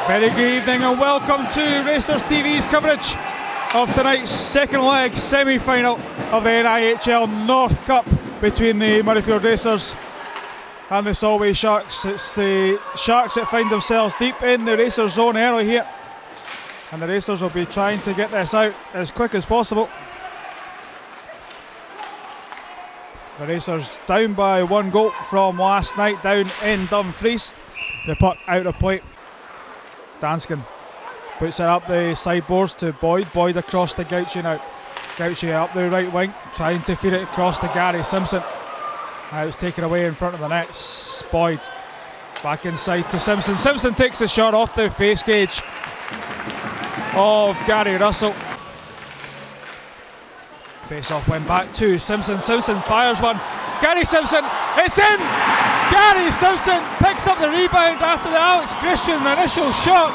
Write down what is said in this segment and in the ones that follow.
Very good evening and welcome to Racers TV's coverage of tonight's second leg semi-final of the NIHL North Cup between the Murrayfield Racers and the Solway Sharks. It's the Sharks that find themselves deep in the Racers zone early here, and the Racers will be trying to get this out as quick as possible. The Racers down by 1 goal from last night down in Dumfries. The puck out of play. Danskin puts it up the sideboards to Boyd. Boyd across to Gauchi now. Gauchi up the right wing, trying to feed it across to Gary Simpson. Now it's taken away in front of the nets. Boyd back inside to Simpson. Simpson takes the shot off the face gauge of Gary Russell. Face off went back to Simpson. Simpson fires one. Gary Simpson, it's in! Gary Simpson picks up the rebound after the Alex Christian initial shot.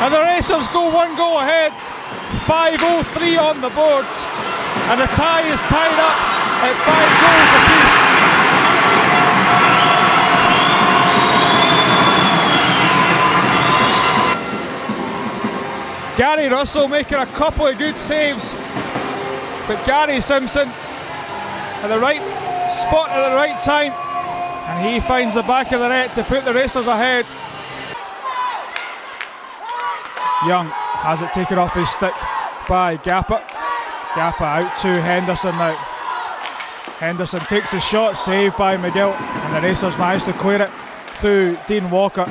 And the Racers go 1 goal ahead. 5:03 on the board. And the tie is tied up at 5 goals apiece. Gary Russell making a couple of good saves, but Gary Simpson at the right spot at the right time, and he finds the back of the net to put the Racers ahead. Young has it taken off his stick by Gappa. Gappa out to Henderson now. Henderson takes the shot, saved by McGill, and the Racers manage to clear it through Dean Walker.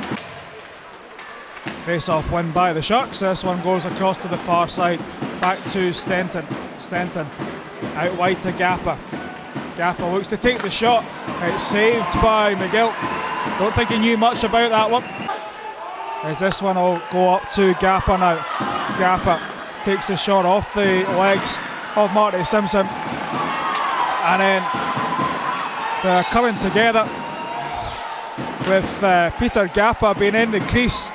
Face-off win by the Sharks. This one goes across to the far side, back to Stenton. Stenton out wide to Gappa. Gappa looks to take the shot. It's saved by McGill. Don't think he knew much about that one. As this one will go up to Gappa now. Gappa takes the shot off the legs of Marty Simpson. And then they're coming together with Peter Gappa being in the crease.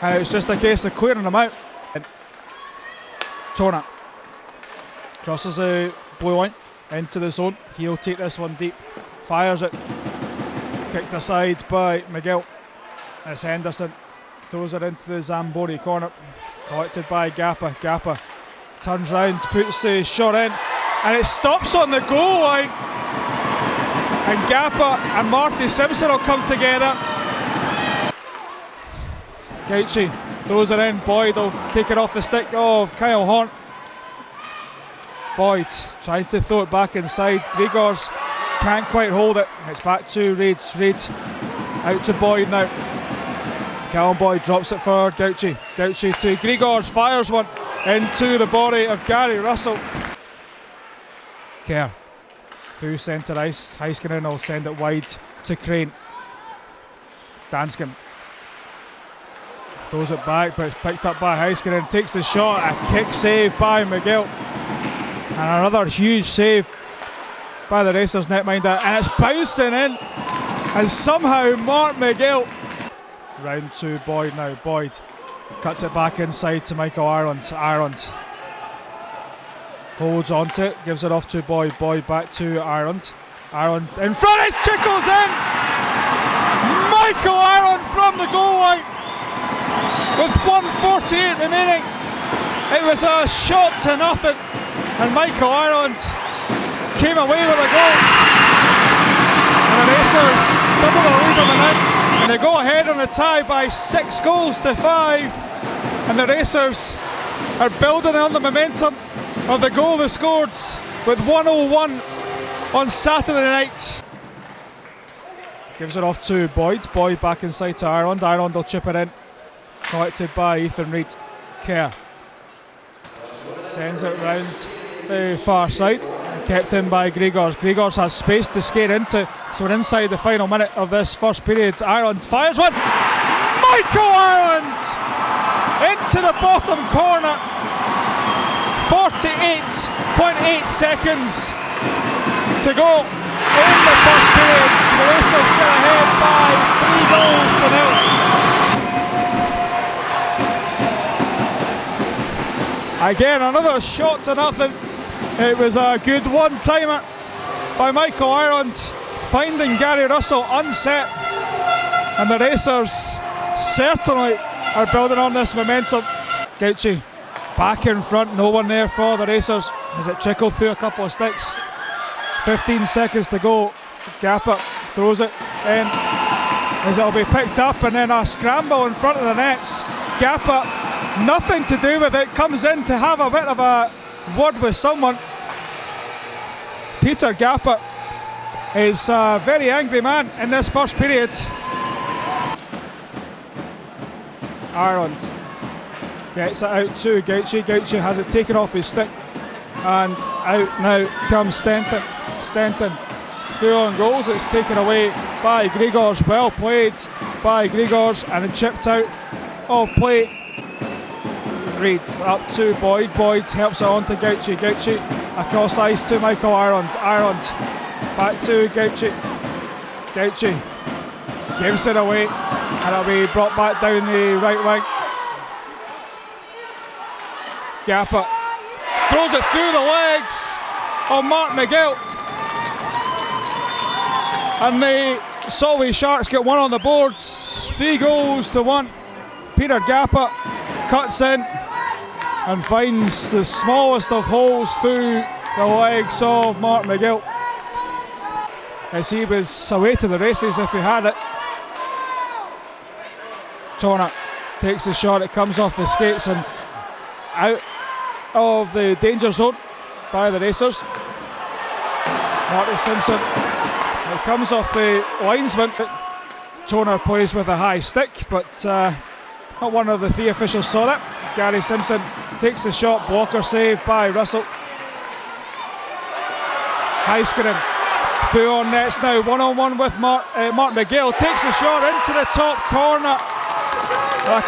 And it's just a case of clearing them out. Tona crosses the blue line into the zone. He'll take this one deep. Fires it. Kicked aside by McGill. As Henderson throws it into the Zamboni corner. Collected by Gappa. Gappa turns round, puts the shot in, and it stops on the goal line. And Gappa and Marty Simpson will come together. Gauchi throws it in. Boyd will take it off the stick of Kyle Horn. Boyd trying to throw it back inside. Grigors can't quite hold it. It's back to Reid. Reid out to Boyd now. Callum Boyd drops it for Gauchi. Gauchi to Grigors, fires one into the body of Gary Russell. Kerr through centre ice. Heiskanen will send it wide to Crane. Danskin throws it back, but it's picked up by Heiskanen. Takes the shot. A kick save by McGill. And another huge save by the Racers netminder. And it's bouncing in. And somehow Mark McGill. Round to Boyd now. Boyd cuts it back inside to Michael Ireland. Ireland holds onto it. Gives it off to Boyd. Boyd back to Ireland. Ireland in front. It's Chickles in. Michael Ireland from the goal line. With 1:48 remaining, it was a shot to nothing, and Michael Ireland came away with a goal. And the Racers double the lead on the night, and they go ahead on the tie by 6 goals to 5. And the Racers are building on the momentum of the goal they scored with 1:01 on Saturday night. Gives it off to Boyd. Boyd back inside to Ireland. Ireland will chip it in. Collected by Ethan Reid. Kerr sends it round the far side, kept in by Grigors. Grigors has space to skate into, so we're inside the final minute of this first period. Ireland fires one. Michael Ireland into the bottom corner. 48.8 seconds to go in the first period. The Racers get ahead by 3 goals to 0. Again, another shot to nothing. It was a good one-timer by Michael Ireland, finding Gary Russell unset, and the Racers certainly are building on this momentum. Gauchi back in front, no one there for the Racers as it trickled through a couple of sticks. 15 seconds to go. Gapper throws it in as it'll be picked up, and then a scramble in front of the nets. Gapper, nothing to do with it, comes in to have a bit of a word with someone. Peter Gapper is a very angry man in this first period. Ireland gets it out to Gauchi. Gauchi has it taken off his stick, and out now comes Stenton. Stenton through on goals. It's taken away by Grigors. Well played by Grigors, and then chipped out of play. Reid up to Boyd. Boyd helps it on to Gauchi. Gauchi across ice to Michael Ireland. Ireland back to Gauchi. Gauchi gives it away, and it'll be brought back down the right wing. Gapper throws it through the legs of Mark McGill, and the Solway Sharks get one on the boards. 3-1. Peter Gapper cuts in and finds the smallest of holes through the legs of Mark McGill, as he was away to the races if he had it. Torna takes the shot, it comes off the skates and out of the danger zone by the Racers. Marty Simpson, it comes off the linesman. Toner plays with a high stick, but not one of the three officials saw that. Gary Simpson takes the shot, blocker save by Russell. Heiskanen through on nets now, one-on-one with Mark McGill, takes the shot into the top corner.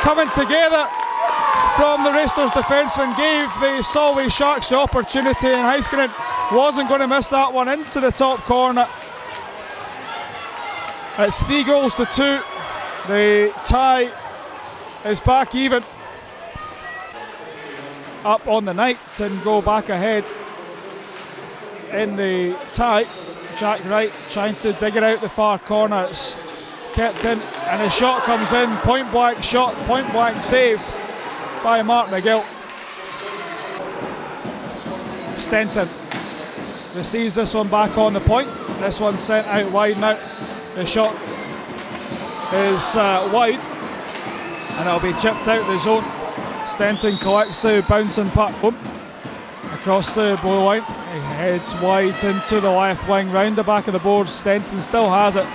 Coming together from the Racers defenceman gave the Solway Sharks the opportunity, and Heiskanen wasn't going to miss that one into the top corner. It's 3-2. The tie is back even. Up on the night and go back ahead in the tie. Jack Wright trying to dig it out the far corner. It's kept in, and the shot comes in. Point blank shot, point blank save by Mark McGill. Stenton receives this one back on the point. This one's sent out wide now. The shot is wide, and it'll be chipped out the zone. Stenton collects the bouncing puck across the blue line. He heads wide into the left wing, round the back of the board. Stenton still has it.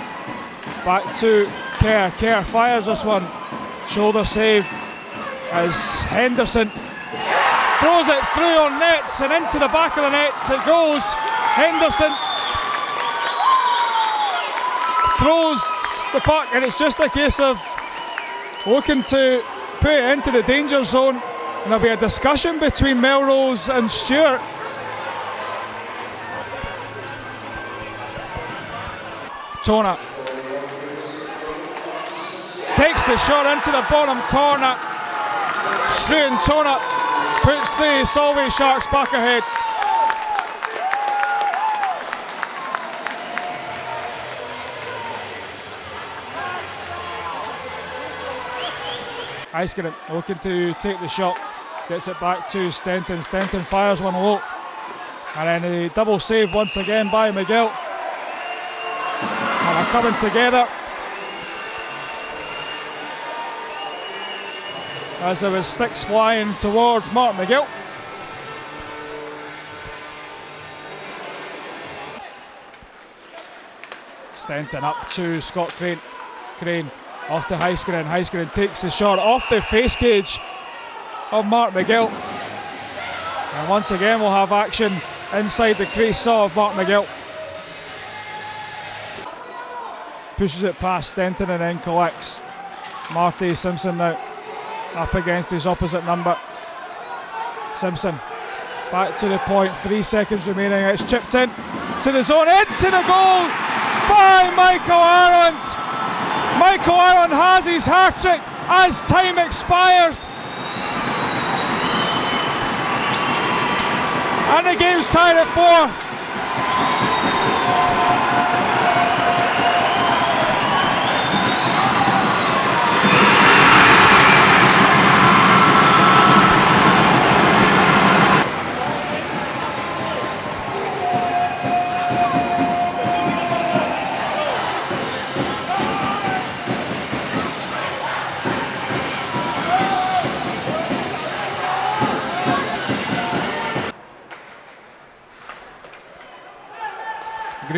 Back to Kerr. Kerr fires this one. Shoulder save as Henderson throws it through on nets and into the back of the nets it goes. Henderson throws the puck, and it's just a case of looking to put it into the danger zone, and there'll be a discussion between Melrose and Stewart. Tona takes the shot into the bottom corner. Struan Tona puts the Solway Sharks back ahead. Heiskanen looking to take the shot, gets it back to Stenton. Stenton fires one low, and then a double save once again by McGill. And they're coming together as there was sticks flying towards Mark McGill. Stenton up to Scott Crane. Crane off to Heiskanen. Heiskanen takes the shot off the face cage of Mark McGill. And once again we'll have action inside the crease of Mark McGill. Pushes it past Stenton and then collects. Marty Simpson now up against his opposite number. Simpson back to the point, 3 seconds remaining. It's chipped in to the zone, into the goal by Michael Ireland. Michael Ireland has his hat-trick as time expires. And the game's tied at 4.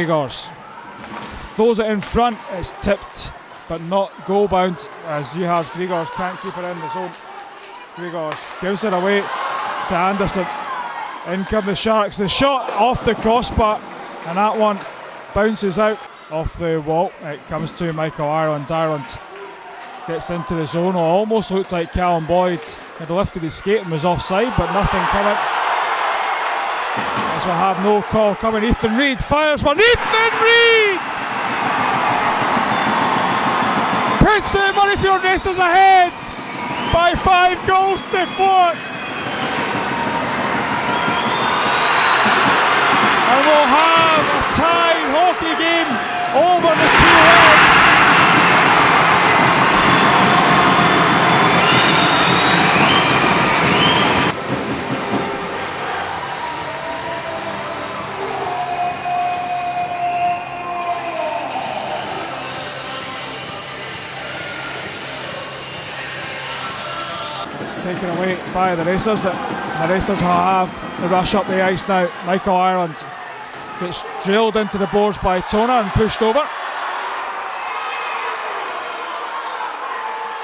Grigors throws it in front. It's tipped but not goal bound, as Rehars Grigors can't keep it in the zone. Grigors gives it away to Anderson. In come the Sharks. The shot off the crossbar, and that one bounces out off the wall. It comes to Michael Ireland. Ireland gets into the zone. Almost looked like Callum Boyd had lifted his skate and was offside, but nothing coming. As we have no call coming. Ethan Reid fires one. Ethan Reid puts the Murrayfield Racers ahead by 5 goals to 4. And we'll have a tied hockey game over the 2 legs. It's taken away by the Racers. The Racers will have the rush up the ice now. Michael Ireland gets drilled into the boards by Toner and pushed over.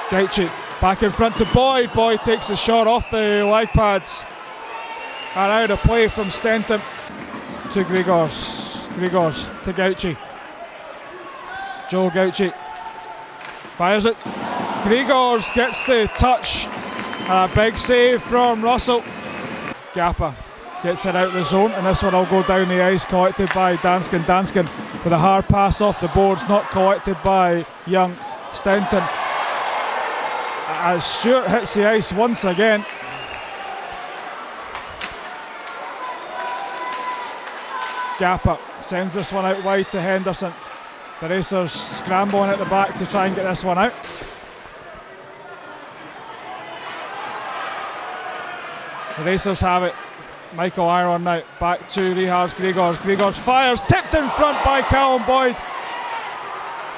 Gauchi back in front to Boyd. Boyd takes the shot off the leg pads. And out of play from Stenton to Grigors. Grigors to Gauchi. Joe Gauchi fires it. Grigors gets the touch. A big save from Russell. Gappa gets it out of the zone, and this one will go down the ice, collected by Danskin. Danskin with a hard pass off the boards, not collected by Young. Stenton, as Stewart hits the ice once again. Gappa sends this one out wide to Henderson. The Racers scrambling at the back to try and get this one out. The Racers have it. Michael Ireland now back to Rehars Grigors. Grigors fires, tipped in front by Callum Boyd.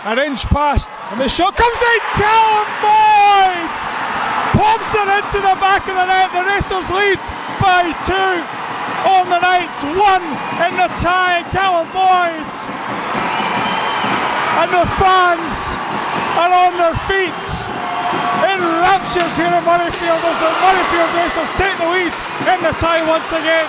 An inch past, and the shot comes in. Callum Boyd pumps it into the back of the net. The Racers lead by 2 on the night. 1 in the tie. Callum Boyd, and the fans are on their feet in raptures here at Murrayfield as the Murrayfield Racers take the lead in the tie once again.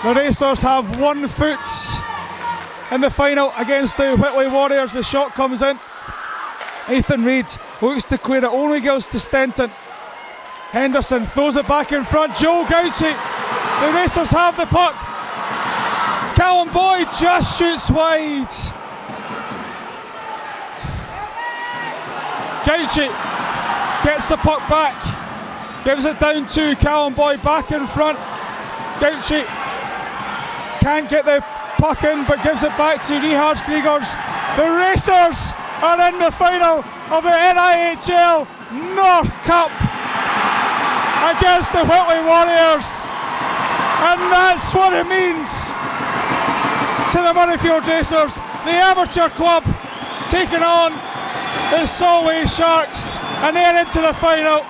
The Racers have 1 foot in the final against the Whitley Warriors. The shot comes in. Ethan Reid looks to clear it, only goes to Stenton. Henderson throws it back in front. Joe Gauchi. The Racers have the puck. Callum Boyd just shoots wide. Gauchi gets the puck back, gives it down to Callum Boyd back in front. Gauchi can't get the puck in, but gives it back to Rehars Grigors. The Racers are in the final of the NIHL North Cup against the Whitley Warriors, and that's what it means to the Murrayfield Racers. The amateur club taking on the Solway Sharks, and they're into the final.